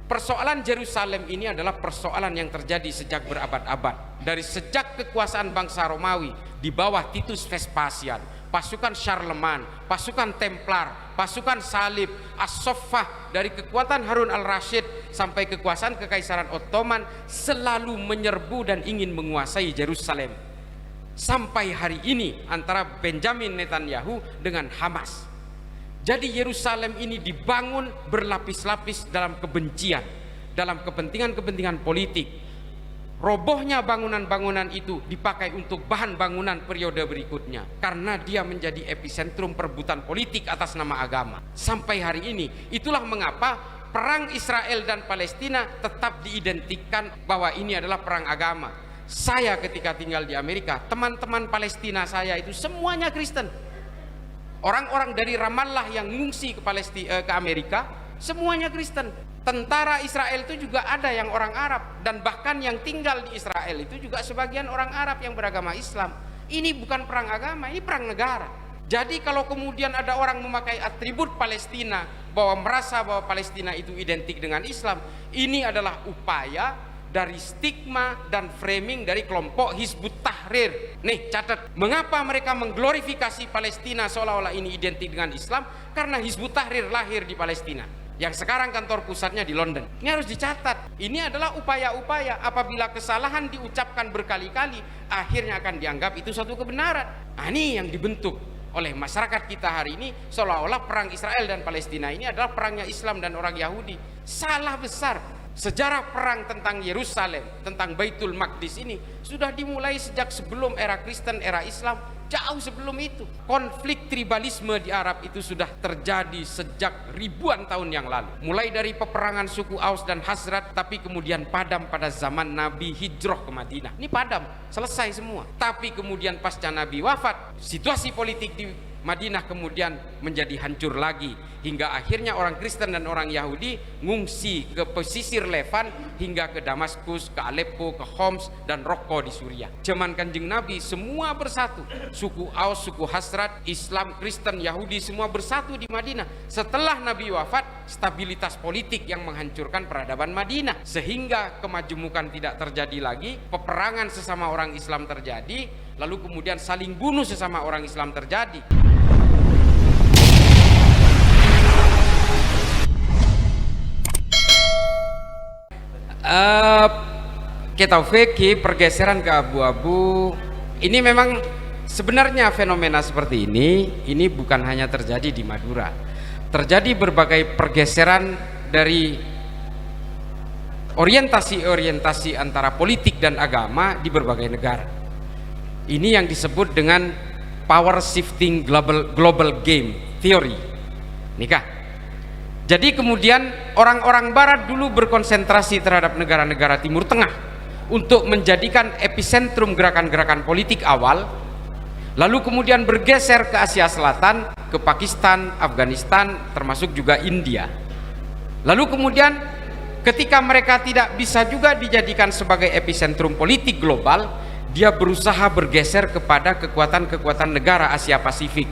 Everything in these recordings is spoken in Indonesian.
Persoalan Yerusalem ini adalah persoalan yang terjadi sejak berabad-abad. Dari sejak kekuasaan bangsa Romawi di bawah Titus Vespasian, pasukan Charlemagne, pasukan Templar, pasukan Salib, As-Soffah, dari kekuatan Harun al-Rashid sampai kekuasaan Kekaisaran Ottoman selalu menyerbu dan ingin menguasai Yerusalem. Sampai hari ini antara Benjamin Netanyahu dengan Hamas. Jadi Yerusalem ini dibangun berlapis-lapis dalam kebencian, dalam kepentingan-kepentingan politik. Robohnya bangunan-bangunan itu dipakai untuk bahan bangunan periode berikutnya, karena dia menjadi epicentrum perebutan politik atas nama agama. Sampai hari ini, itulah mengapa perang Israel dan Palestina tetap diidentikan bahwa ini adalah perang agama. Saya ketika tinggal di Amerika, teman-teman Palestina saya itu semuanya Kristen. Orang-orang dari Ramallah yang ngungsi ke Amerika semuanya Kristen. Tentara Israel itu juga ada yang orang Arab, dan bahkan yang tinggal di Israel itu juga sebagian orang Arab yang beragama Islam. Ini bukan perang agama, ini perang negara. Jadi kalau kemudian ada orang memakai atribut Palestina bahwa merasa bahwa Palestina itu identik dengan Islam, ini adalah upaya dari stigma dan framing dari kelompok Hizbut Tahrir. Nih catat, mengapa mereka mengglorifikasi Palestina seolah-olah ini identik dengan Islam? Karena Hizbut Tahrir lahir di Palestina, yang sekarang kantor pusatnya di London. Ini harus dicatat. Ini adalah upaya-upaya apabila kesalahan diucapkan berkali-kali, akhirnya akan dianggap itu suatu kebenaran. Nah, ini yang dibentuk oleh masyarakat kita hari ini, seolah-olah perang Israel dan Palestina ini adalah perangnya Islam dan orang Yahudi. Salah besar. Sejarah perang tentang Yerusalem, tentang Baitul Maqdis ini sudah dimulai sejak sebelum era Kristen, era Islam, jauh sebelum itu. Konflik tribalisme di Arab itu sudah terjadi sejak ribuan tahun yang lalu. Mulai dari peperangan suku Aus dan Khazraj, tapi kemudian padam pada zaman Nabi hijrah ke Madinah. Ini padam, selesai semua. Tapi kemudian pasca Nabi wafat, situasi politik di Madinah kemudian menjadi hancur lagi, hingga akhirnya orang Kristen dan orang Yahudi ngungsi ke pesisir Levan hingga ke Damaskus, ke Aleppo, ke Homs dan Raqqa di Suriah. Zaman Kanjeng Nabi semua bersatu, suku Aus, suku Khazraj, Islam, Kristen, Yahudi semua bersatu di Madinah. Setelah Nabi wafat, stabilitas politik yang menghancurkan peradaban Madinah, sehingga kemajemukan tidak terjadi lagi, peperangan sesama orang Islam terjadi, lalu kemudian saling bunuh sesama orang Islam terjadi. Kita fikih pergeseran ke abu-abu ini memang sebenarnya fenomena seperti ini bukan hanya terjadi di Madura. Terjadi berbagai pergeseran dari orientasi-orientasi antara politik dan agama di berbagai negara. Ini yang disebut dengan power shifting global game theory. Nikah. Jadi kemudian orang-orang barat dulu berkonsentrasi terhadap negara-negara Timur Tengah untuk menjadikan epicentrum gerakan-gerakan politik awal, lalu kemudian bergeser ke Asia Selatan, ke Pakistan, Afghanistan, termasuk juga India. Lalu kemudian ketika mereka tidak bisa juga dijadikan sebagai epicentrum politik global, dia berusaha bergeser kepada kekuatan-kekuatan negara Asia Pasifik.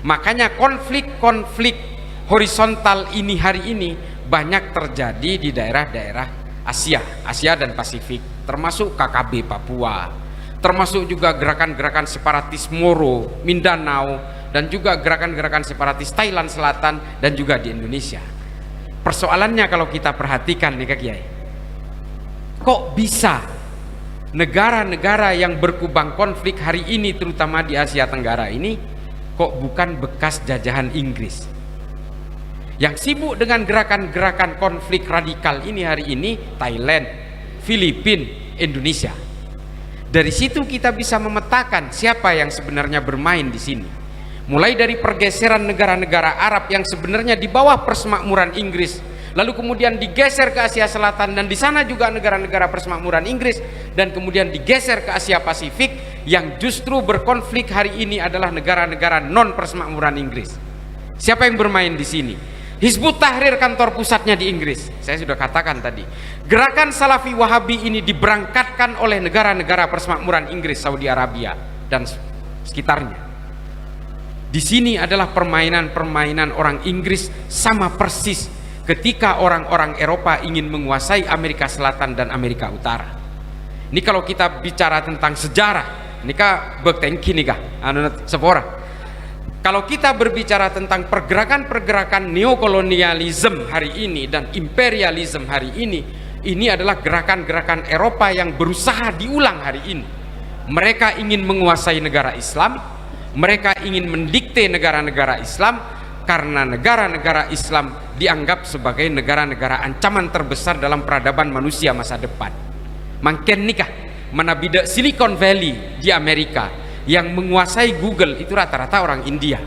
Makanya konflik-konflik horizontal ini hari ini banyak terjadi di daerah-daerah Asia dan Pasifik, termasuk KKB Papua, termasuk juga gerakan-gerakan separatis Moro, Mindanao, dan juga gerakan-gerakan separatis Thailand Selatan dan juga di Indonesia. Persoalannya kalau kita perhatikan nih Kak Kiai, kok bisa negara-negara yang berkubang konflik hari ini terutama di Asia Tenggara ini kok bukan bekas jajahan Inggris? Yang sibuk dengan gerakan-gerakan konflik radikal ini hari ini Thailand, Filipina, Indonesia. Dari situ kita bisa memetakan siapa yang sebenarnya bermain di sini. Mulai dari pergeseran negara-negara Arab yang sebenarnya di bawah persemakmuran Inggris, lalu kemudian digeser ke Asia Selatan, dan di sana juga negara-negara persemakmuran Inggris, dan kemudian digeser ke Asia Pasifik, yang justru berkonflik hari ini adalah negara-negara non persemakmuran Inggris. Siapa yang bermain di sini? Hizbut Tahrir kantor pusatnya di Inggris. Saya sudah katakan tadi, gerakan Salafi Wahabi ini diberangkatkan oleh negara-negara persemakmuran Inggris, Saudi Arabia dan sekitarnya. Di sini adalah permainan-permainan orang Inggris sama persis ketika orang-orang Eropa ingin menguasai Amerika Selatan dan Amerika Utara. Ini kalau kita bicara tentang sejarah, ini kah bertengki nih kah sepora. Kalau kita berbicara tentang pergerakan-pergerakan neokolonialisme hari ini dan imperialisme hari ini adalah gerakan-gerakan Eropa yang berusaha diulang hari ini. Mereka ingin menguasai negara Islam, mereka ingin mendikte negara-negara Islam, karena negara-negara Islam dianggap sebagai negara-negara ancaman terbesar dalam peradaban manusia masa depan. Makin nikah menabida Silicon Valley di Amerika, yang menguasai Google itu rata-rata orang India.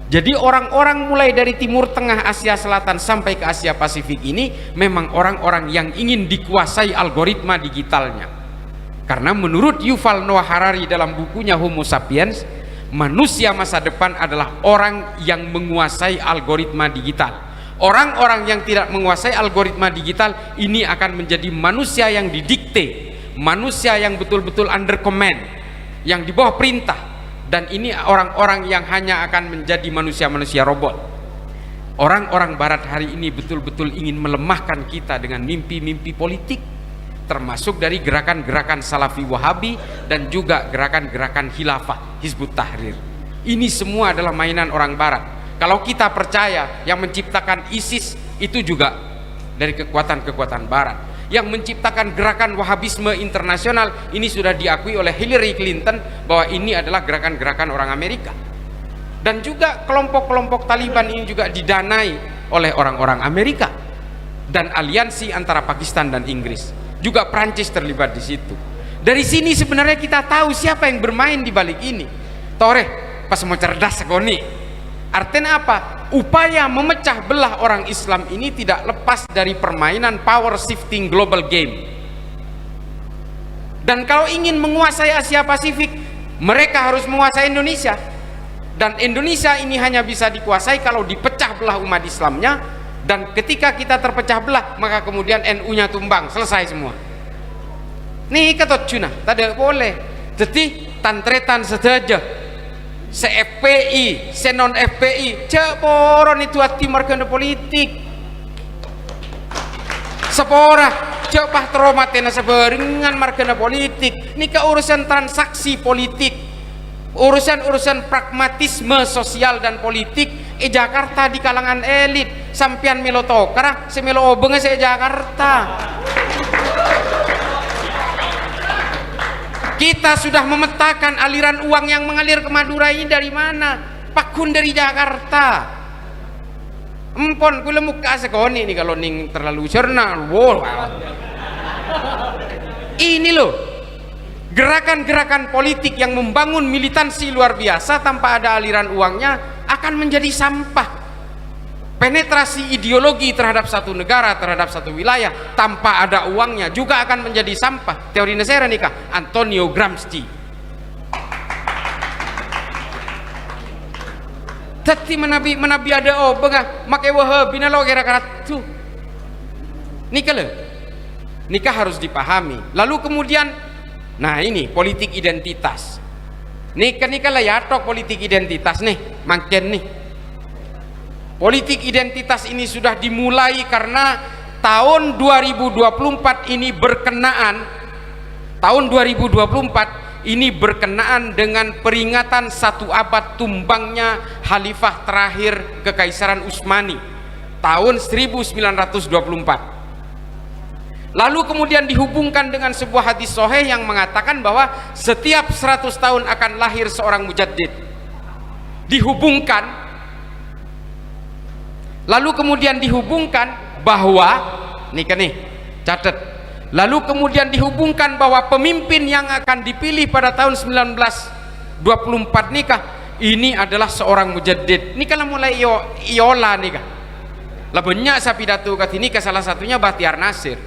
Jadi orang-orang mulai dari Timur Tengah, Asia Selatan sampai ke Asia Pasifik ini memang orang-orang yang ingin dikuasai algoritma digitalnya. Karena menurut Yuval Noah Harari dalam bukunya Homo Sapiens, manusia masa depan adalah orang yang menguasai algoritma digital. Orang-orang yang tidak menguasai algoritma digital ini akan menjadi manusia yang didikte, manusia yang betul-betul under command, yang di bawah perintah. Dan ini orang-orang yang hanya akan menjadi manusia-manusia robot. Orang-orang barat hari ini betul-betul ingin melemahkan kita dengan mimpi-mimpi politik, termasuk dari gerakan-gerakan Salafi Wahabi dan juga gerakan-gerakan Khilafah, Hizbut Tahrir. Ini semua adalah mainan orang barat. Kalau kita percaya yang menciptakan ISIS itu juga dari kekuatan-kekuatan barat, yang menciptakan gerakan Wahabisme internasional ini sudah diakui oleh Hillary Clinton bahwa ini adalah gerakan-gerakan orang Amerika. Dan juga kelompok-kelompok Taliban ini juga didanai oleh orang-orang Amerika, dan aliansi antara Pakistan dan Inggris, juga Prancis terlibat di situ. Dari sini sebenarnya kita tahu siapa yang bermain di balik ini. Toreh pas mau cerdas sekali. Artinya apa? Upaya memecah belah orang Islam ini tidak lepas dari permainan power shifting global game. Dan kalau ingin menguasai Asia Pasifik, mereka harus menguasai Indonesia. Dan Indonesia ini hanya bisa dikuasai kalau dipecah belah umat Islamnya. Dan ketika kita terpecah belah, maka kemudian NU-nya tumbang, selesai semua. Nih kata cuna, tidak boleh. Jadi tantretan saja. Se FPI, se non FPI, ceporon itu hati markana politik. Sepora, cepah teromatena seberingan markana politik. Ini ke urusan transaksi politik, urusan-urusan pragmatisme sosial dan politik. Jakarta di kalangan elit, sampian melo tokara, semelo obeng se Jakarta. Kita sudah memetakan aliran uang yang mengalir ke Madura ini dari mana? Pakun dari Jakarta. Empon kula muka sekoni nih kalau ning terlalu cerna. Wow. Ini loh gerakan-gerakan politik yang membangun militansi luar biasa tanpa ada aliran uangnya akan menjadi sampah. Penetrasi ideologi terhadap satu negara, terhadap satu wilayah tanpa ada uangnya juga akan menjadi sampah. Teori Nesera nikah Antonio Gramsci. Tadi menabi ada bengah makai wahabi nalo kira-kira tuh. Nikah harus dipahami. Lalu kemudian, nah ini politik identitas. Nikah lah ya tok politik identitas nih, makin nih. Politik identitas ini sudah dimulai karena tahun 2024 ini berkenaan, tahun 2024 ini berkenaan dengan peringatan 1 abad tumbangnya Khalifah terakhir Kekaisaran Utsmani tahun 1924. Lalu kemudian dihubungkan dengan sebuah hadis sahih yang mengatakan bahwa setiap 100 tahun akan lahir seorang mujaddid. Dihubungkan. Lalu kemudian dihubungkan bahwa nih catat. Lalu kemudian dihubungkan bahwa pemimpin yang akan dipilih pada tahun 1924 nikah ini adalah seorang mujaddid. Ini kalau mulai iola nikah. Lah banyak saya pidato kat ini, salah satunya Bahtiar Nasir.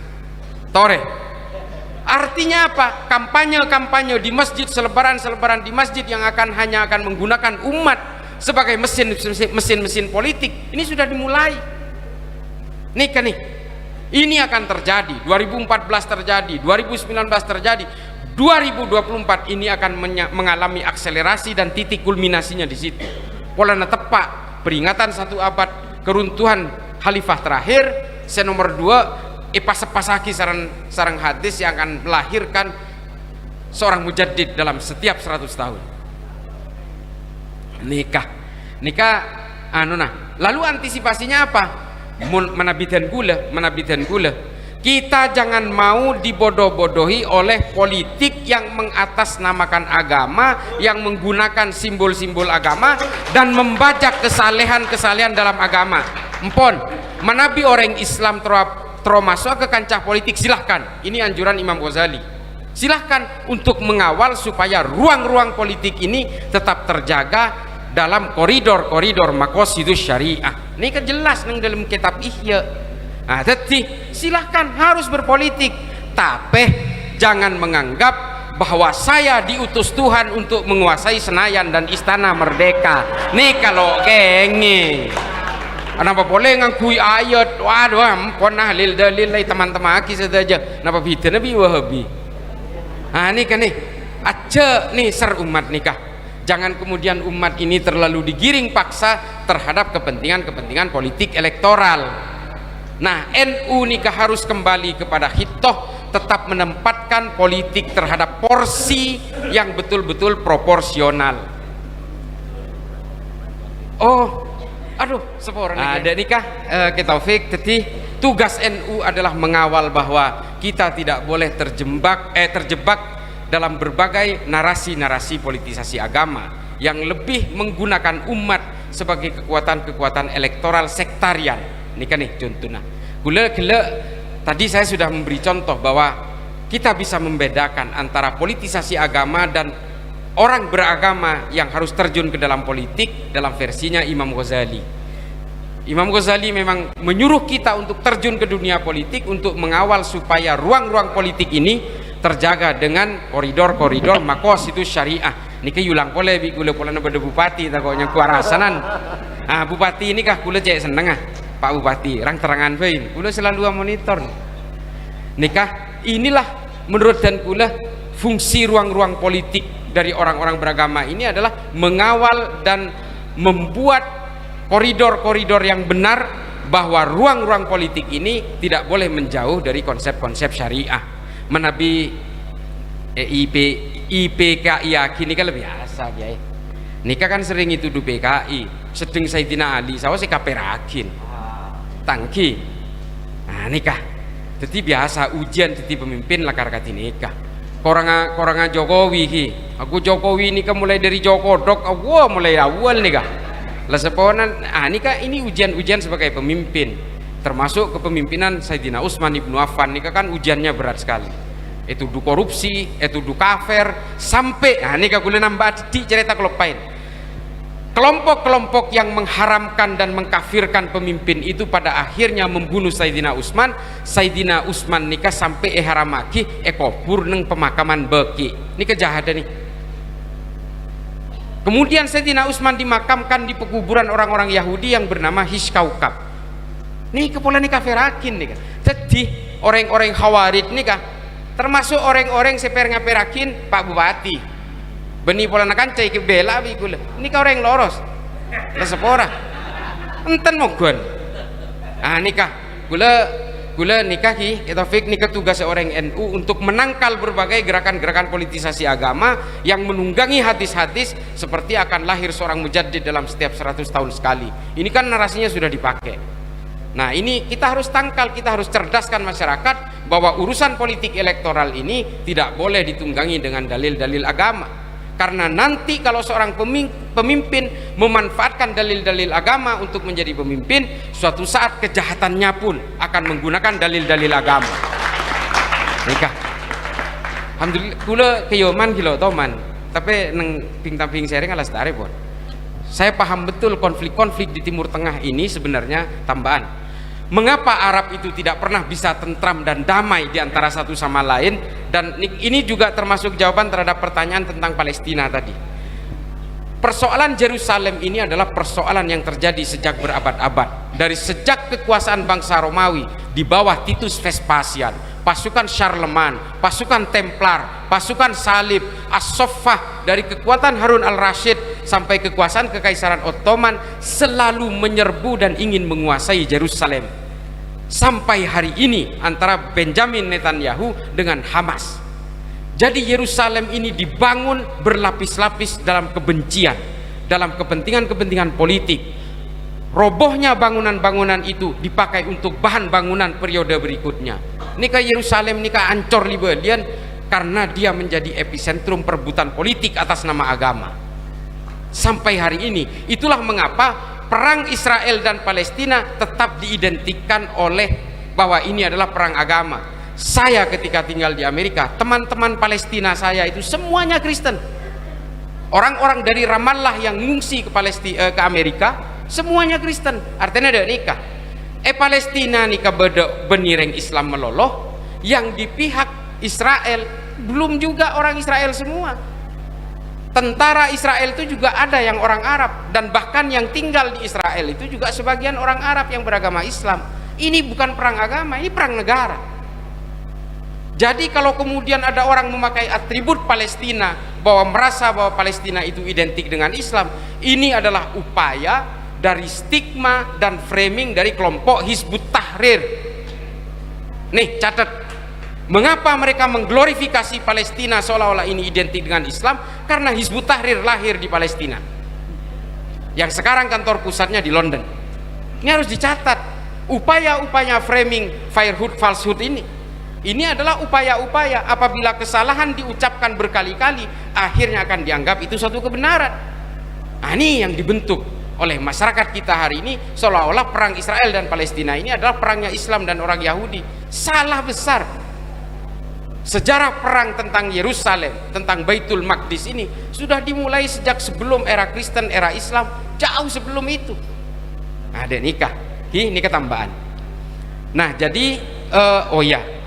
Tore. Artinya apa? Kampanye-kampanye di masjid, selebaran-selebaran di masjid yang hanya akan menggunakan umat sebagai mesin politik ini sudah dimulai. Nih ini akan terjadi. 2014 terjadi, 2019 terjadi, 2024 ini akan mengalami akselerasi dan titik kulminasinya di situ. Polana tepak peringatan 1 abad, keruntuhan khalifah terakhir, nomor 2 pasaki sarang hadis yang akan melahirkan seorang mujaddid dalam setiap 100 tahun. Nikah lalu antisipasinya apa? Menabidan gula. Kita jangan mau dibodoh-bodohi oleh politik yang mengatasnamakan agama, yang menggunakan simbol-simbol agama dan membajak kesalehan dalam agama. Empon, menabi orang Islam masuk ke kancah politik, silahkan. Ini anjuran Imam Ghazali. Silahkan untuk mengawal supaya ruang-ruang politik ini tetap terjaga dalam koridor-koridor maqasidus syariah. Ini kan jelas nang dalam kitab Ihya. Nah, jadi silahkan harus berpolitik, tapi jangan menganggap bahwa saya diutus Tuhan untuk menguasai Senayan dan Istana Merdeka. Nih kalau genge. Kenapa boleh ngakui ayat? Waduh, ampun dalil teman-teman aki saja. Kenapa bida Nabi Wahabi? Nah, ini kan nih, aja nih ser umat nikah. Jangan kemudian umat ini terlalu digiring paksa terhadap kepentingan politik elektoral. Nah, NU nikah harus kembali kepada hitoh, tetap menempatkan politik terhadap porsi yang betul-betul proporsional. Ada nikah kita Taufik. Jadi tugas NU adalah mengawal bahwa kita tidak boleh terjebak dalam berbagai narasi-narasi politisasi agama yang lebih menggunakan umat sebagai kekuatan elektoral sektarian. Ini kan nih contohnya. Gula tadi saya sudah memberi contoh bahwa kita bisa membedakan antara politisasi agama dan orang beragama yang harus terjun ke dalam politik dalam versinya Imam Ghazali. Imam Ghazali memang menyuruh kita untuk terjun ke dunia politik untuk mengawal supaya ruang-ruang politik ini terjaga dengan koridor-koridor maqasidus syariah. Niki yulang pole bi kula polana pada bupati takoknya kuarasanan. Bupati ini kah kula cek seneng Pak Bupati, rang terangan bae. Kula selalu monitor. Nikah inilah menurut dan kula fungsi ruang-ruang politik dari orang-orang beragama ini adalah mengawal dan membuat koridor-koridor yang benar bahwa ruang-ruang politik ini tidak boleh menjauh dari konsep-konsep syariah. Menabi IPKI kini kan lebih biasa ya. Nikah kan sering itu du PKI, sedeng Sayyidina Ali, sawo sing kaperakin. Tangki. Nah, nikah. Jadi biasa ujian jadi pemimpin lakar kati nikah. Koranga Jokowi ki. Aku Jokowi nikah mulai dari Jokodok, mulai awal nikah. Lah seponan nikah ini ujian-ujian sebagai pemimpin. Termasuk kepemimpinan Sayyidina Utsman ibnu Affan nikah kan ujiannya berat sekali. Itu du korupsi, itu du kafir, sampai nikah kula nambah di cerita kelopain. Kelompok-kelompok yang mengharamkan dan mengkafirkan pemimpin itu pada akhirnya membunuh Sayyidina Utsman. Sayyidina Utsman nikah sampai haramaki kubur neng pemakaman Baqi. Ini kejahatan nih. Kemudian Sayyidina Utsman dimakamkan di pekuburan orang-orang Yahudi yang bernama Hiskaukab. Nih kepala nih kafirakin nih kan. Jadi orang-orang Khawarij nih kah, termasuk orang-orang seper ngaperakin Pak Bupati. Beni pola nakan cai ke bela bi gula. Ini kau orang loros. Lah sepora. Enten mogon. Nikah. Gula nikah ki Taufik nikah tugas seorang NU untuk menangkal berbagai gerakan-gerakan politisasi agama yang menunggangi hadis-hadis seperti akan lahir seorang mujaddid dalam setiap 100 tahun sekali. Ini kan narasinya sudah dipakai. Nah, ini kita harus tangkal, kita harus cerdaskan masyarakat bahwa urusan politik elektoral ini tidak boleh ditunggangi dengan dalil-dalil agama. Karena nanti kalau seorang pemimpin memanfaatkan dalil-dalil agama untuk menjadi pemimpin, suatu saat kejahatannya pun akan menggunakan dalil-dalil agama. Nikah. Alhamdulillah kula keyoman kilo toman, tapi neng ping-tamping sharing alas tare pun. Saya paham betul konflik-konflik di Timur Tengah ini sebenarnya tambahan. Mengapa Arab itu tidak pernah bisa tentram dan damai di antara satu sama lain? Dan ini juga termasuk jawaban terhadap pertanyaan tentang Palestina tadi. Persoalan Yerusalem ini adalah persoalan yang terjadi sejak berabad-abad. Dari sejak kekuasaan bangsa Romawi di bawah Titus Vespasian, pasukan Charlemagne, pasukan Templar, pasukan Salib, As-Soffah dari kekuatan Harun al-Rashid sampai kekuasaan Kekaisaran Ottoman selalu menyerbu dan ingin menguasai Yerusalem. Sampai hari ini antara Benjamin Netanyahu dengan Hamas. Jadi Yerusalem ini dibangun berlapis-lapis dalam kebencian, dalam kepentingan-kepentingan politik. Robohnya bangunan-bangunan itu dipakai untuk bahan bangunan periode berikutnya. Nika Yerusalem nika ancor libelian karena dia menjadi epicentrum perebutan politik atas nama agama. Sampai hari ini, itulah mengapa perang Israel dan Palestina tetap diidentikan oleh bahwa ini adalah perang agama. Saya ketika tinggal di Amerika, teman-teman Palestina saya itu semuanya Kristen. Orang-orang dari Ramallah yang ngungsi ke Amerika semuanya Kristen. Artinya ada nikah. Palestina nikah benireng Islam meloloh, yang di pihak Israel belum juga orang Israel semua. Tentara Israel itu juga ada yang orang Arab, dan bahkan yang tinggal di Israel itu juga sebagian orang Arab yang beragama Islam. Ini bukan perang agama, ini perang negara. Jadi kalau kemudian ada orang memakai atribut Palestina, bahwa merasa bahwa Palestina itu identik dengan Islam, ini adalah upaya dari stigma dan framing dari kelompok Hizbut Tahrir. Nih catat, mengapa mereka mengglorifikasi Palestina seolah-olah ini identik dengan Islam? Karena Hizbut Tahrir lahir di Palestina, yang sekarang kantor pusatnya di London. Ini harus dicatat. Upaya-upaya framing falsehood ini adalah upaya-upaya apabila kesalahan diucapkan berkali-kali, akhirnya akan dianggap itu suatu kebenaran. Nah, ini yang dibentuk oleh masyarakat kita hari ini, seolah-olah perang Israel dan Palestina ini adalah perangnya Islam dan orang Yahudi. Salah besar. Sejarah perang tentang Yerusalem, tentang Baitul Maqdis ini sudah dimulai sejak sebelum era Kristen, era Islam, jauh sebelum itu. Ada nikah, ini ketambahan. Nah, jadi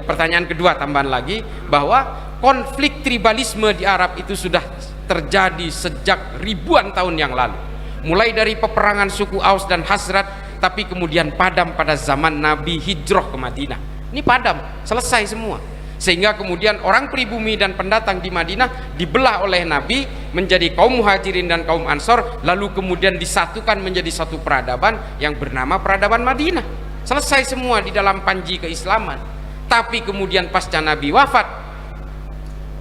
pertanyaan kedua tambahan lagi, bahwa konflik tribalisme di Arab itu sudah terjadi sejak ribuan tahun yang lalu. Mulai dari peperangan suku Aus dan Hazrat, tapi kemudian padam pada zaman Nabi hijrah ke Madinah. Ini padam, selesai semua. Sehingga kemudian orang pribumi dan pendatang di Madinah dibelah oleh Nabi menjadi kaum Muhajirin dan kaum Ansor, lalu kemudian disatukan menjadi satu peradaban yang bernama peradaban Madinah. Selesai semua di dalam panji keislaman. Tapi kemudian pasca Nabi wafat,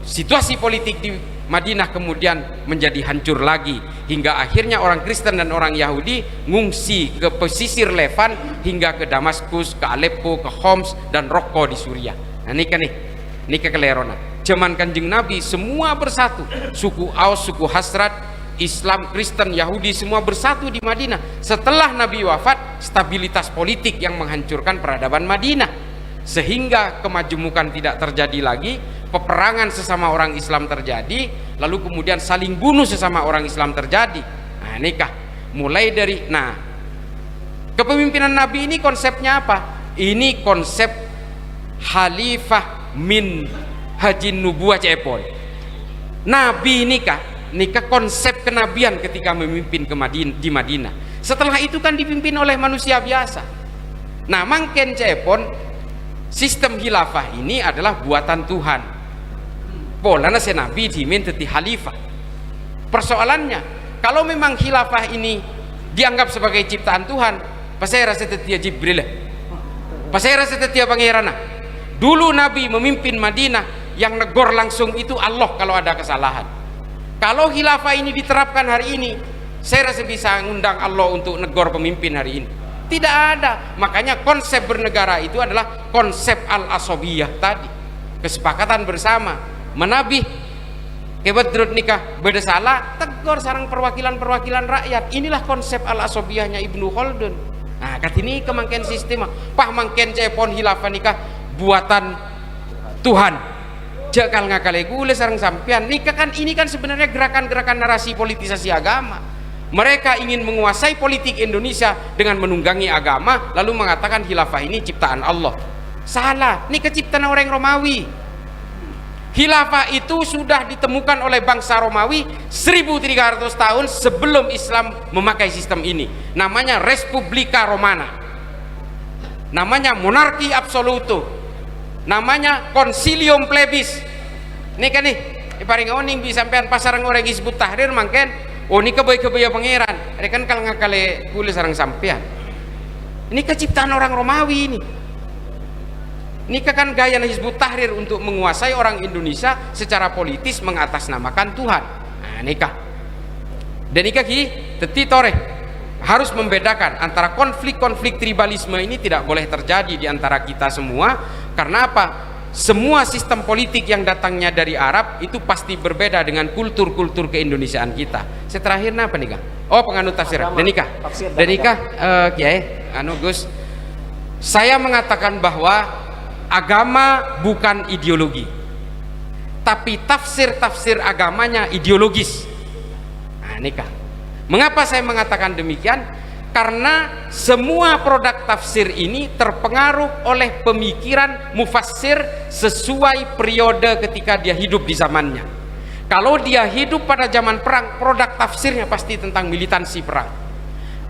situasi politik di Madinah kemudian menjadi hancur lagi, hingga akhirnya orang Kristen dan orang Yahudi ngungsi ke pesisir Levan hingga ke Damaskus, ke Aleppo, ke Homs dan Raqqa di Suriah. Nah, ini kekelerona. Zaman Kanjeng Nabi semua bersatu, suku Aus, suku Hazrat, Islam, Kristen, Yahudi semua bersatu di Madinah. Setelah Nabi wafat, stabilitas politik yang menghancurkan peradaban Madinah, sehingga kemajemukan tidak terjadi lagi, peperangan sesama orang Islam terjadi, lalu kemudian saling bunuh sesama orang Islam terjadi. Nah, nikah mulai dari kepemimpinan Nabi ini konsepnya apa? Ini konsep Khalifah min hajin nubuah cepon. Nabi nikah konsep kenabian ketika memimpin di Madinah. Setelah itu kan dipimpin oleh manusia biasa. Nah, mangken cepon sistem khilafah ini adalah buatan Tuhan. Polana Nabi dimin teti khalifah. Persoalannya, kalau memang khilafah ini dianggap sebagai ciptaan Tuhan, pasai rasa tetia Jibril, pasai rasa tetia pangerana. Dulu Nabi memimpin Madinah, yang negor langsung itu Allah kalau ada kesalahan. Kalau khilafah ini diterapkan hari ini, saya rasa bisa ngundang Allah untuk negor pemimpin hari ini. Tidak ada. Makanya konsep bernegara itu adalah konsep al-asobiyah tadi, kesepakatan bersama. Menabih kebedrut nikah beda salah, tegur sarang perwakilan-perwakilan rakyat. Inilah konsep al-asobiyahnya Ibnu Khaldun. Nah, kat ini kemangken sistem pah mangken cepon khilafah nikah buatan Tuhan. Jakal ngakale gule sarang sampean nikah kan, ini kan sebenarnya gerakan-gerakan narasi politisasi agama. Mereka ingin menguasai politik Indonesia dengan menunggangi agama, lalu mengatakan khilafah ini ciptaan Allah. Salah, ini keciptaan orang Romawi. Khilafah itu sudah ditemukan oleh bangsa Romawi 1300 tahun sebelum Islam memakai sistem ini. Namanya Respublika Romana, namanya monarki absoluto, namanya Concilium Plebis. Ini kan paling oning bisa sampean pasarang orang Hizbut Tahrir mangken oh ini kebaya pangeran, ini kan kalau ngakale kulis sarang sampean. Ini keciptaan orang Romawi ini. Ini kan gaya Hizbut Tahrir untuk menguasai orang Indonesia secara politis mengatasnamakan Tuhan. Nah, nikah. Dan nikah ki teti tore harus membedakan antara konflik-konflik tribalisme ini tidak boleh terjadi di antara kita semua. Karena apa? Semua sistem politik yang datangnya dari Arab itu pasti berbeda dengan kultur-kultur keindonesiaan kita. Seterahir apa nikah? Oh, penganut tafsir. Dan nikah. Kiai, Gus. Saya mengatakan bahwa agama bukan ideologi, tapi tafsir-tafsir agamanya ideologis. Nah, nikah. Mengapa saya mengatakan demikian? Karena semua produk tafsir ini terpengaruh oleh pemikiran mufassir sesuai periode ketika dia hidup di zamannya. Kalau dia hidup pada zaman perang, produk tafsirnya pasti tentang militansi perang.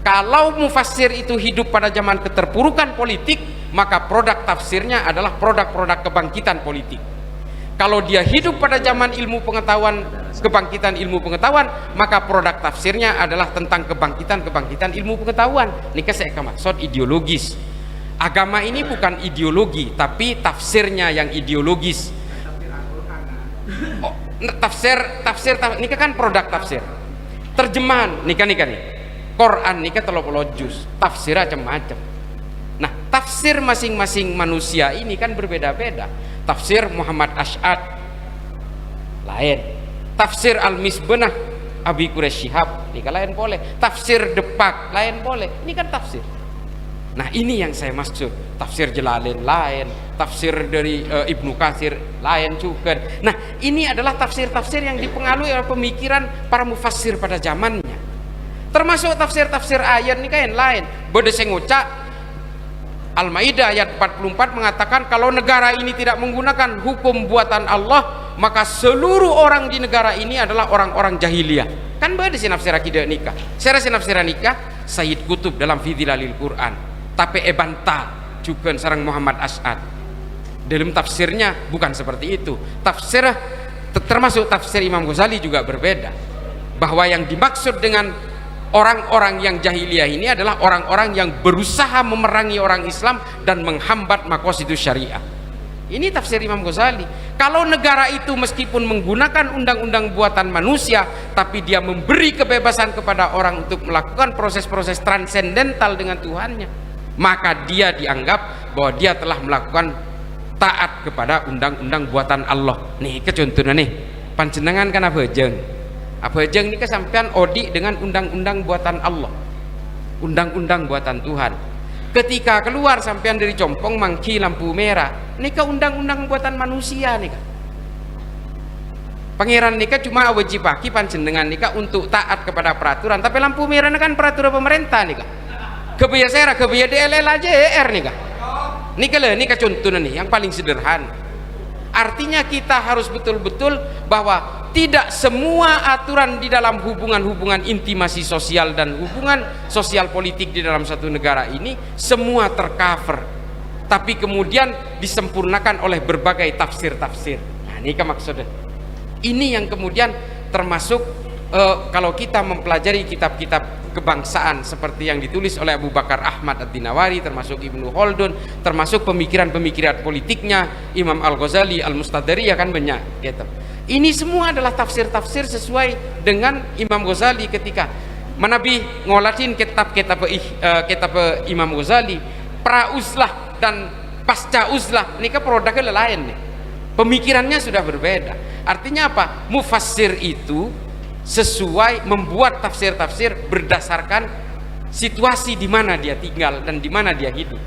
Kalau mufassir itu hidup pada zaman keterpurukan politik, maka produk tafsirnya adalah produk-produk kebangkitan politik. Kalau dia hidup pada zaman ilmu pengetahuan, kebangkitan ilmu pengetahuan, maka produk tafsirnya adalah tentang kebangkitan ilmu pengetahuan. Ini saya maksud ideologis. Agama ini bukan ideologi, tapi tafsirnya yang ideologis. Oh, tafsir ini kan produk tafsir. Terjemahan nih. Quran nih 30 juz, tafsir macam-macam. Nah, tafsir masing-masing manusia ini kan berbeda-beda. Tafsir Muhammad Ash'ad lain, tafsir Al-Misbah Abi Quraish Shihab ini kan lain boleh, tafsir Depak lain boleh, ini kan tafsir. Nah, ini yang saya maksud, tafsir Jalalain lain, tafsir dari Ibnu Katsir lain juga. Nah, ini adalah tafsir-tafsir yang dipengaruhi oleh pemikiran para mufassir pada zamannya, termasuk tafsir-tafsir ayat ini kan lain. Bode sengoca Al-Maidah ayat 44 mengatakan kalau negara ini tidak menggunakan hukum buatan Allah, maka seluruh orang di negara ini adalah orang-orang jahiliyah. Kan beda sih nafsir akidah nikah. Saya rasa nafsir nikah Sayyid Qutb dalam Fidhilalil Quran, tapi Ebanta juga sarang Muhammad Ash'ad dalam tafsirnya bukan seperti itu. Tafsir termasuk tafsir Imam Ghazali juga berbeda, bahwa yang dimaksud dengan orang-orang yang jahiliyah ini adalah orang-orang yang berusaha memerangi orang Islam dan menghambat maqasidus syariah. Ini tafsir Imam Ghazali. Kalau negara itu meskipun menggunakan undang-undang buatan manusia, tapi dia memberi kebebasan kepada orang untuk melakukan proses-proses transendental dengan Tuhannya, maka dia dianggap bahwa dia telah melakukan taat kepada undang-undang buatan Allah. Nih kecontohnya nih, panjenengan kan apa jeng? Apa jeng ini kesampean odi dengan undang-undang buatan Allah, undang-undang buatan Tuhan. Ketika keluar sampean dari compong mangki lampu merah, ini ke undang-undang buatan manusia nih. Pangeran nika cuma wajib bagi panjenengan nika untuk taat kepada peraturan, tapi lampu merah kan peraturan pemerintah nika. Kebaya sera, kebaya DLL aja ER nika. Nika contohnya nih yang paling sederhana. Artinya kita harus betul-betul bahwa tidak semua aturan di dalam hubungan-hubungan intimasi sosial dan hubungan sosial politik di dalam satu negara ini semua tercover, tapi kemudian disempurnakan oleh berbagai tafsir-tafsir. Nah, ini maksudnya. Ini yang kemudian termasuk kalau kita mempelajari kitab-kitab kebangsaan seperti yang ditulis oleh Abu Bakar Ahmad Ad-Dinawari, termasuk Ibnu Khaldun, termasuk pemikiran-pemikiran politiknya Imam Al-Ghazali, Al-Mustadriyah kan banyak gitu. Ini semua adalah tafsir-tafsir sesuai dengan Imam Ghazali ketika menabi ngolatin kitab Imam Ghazali, pra-uzlah dan pasca uzlah ini kan produknya lain nih. Pemikirannya sudah berbeda. Artinya apa? Mufassir itu sesuai membuat tafsir-tafsir berdasarkan situasi di mana dia tinggal dan di mana dia hidup.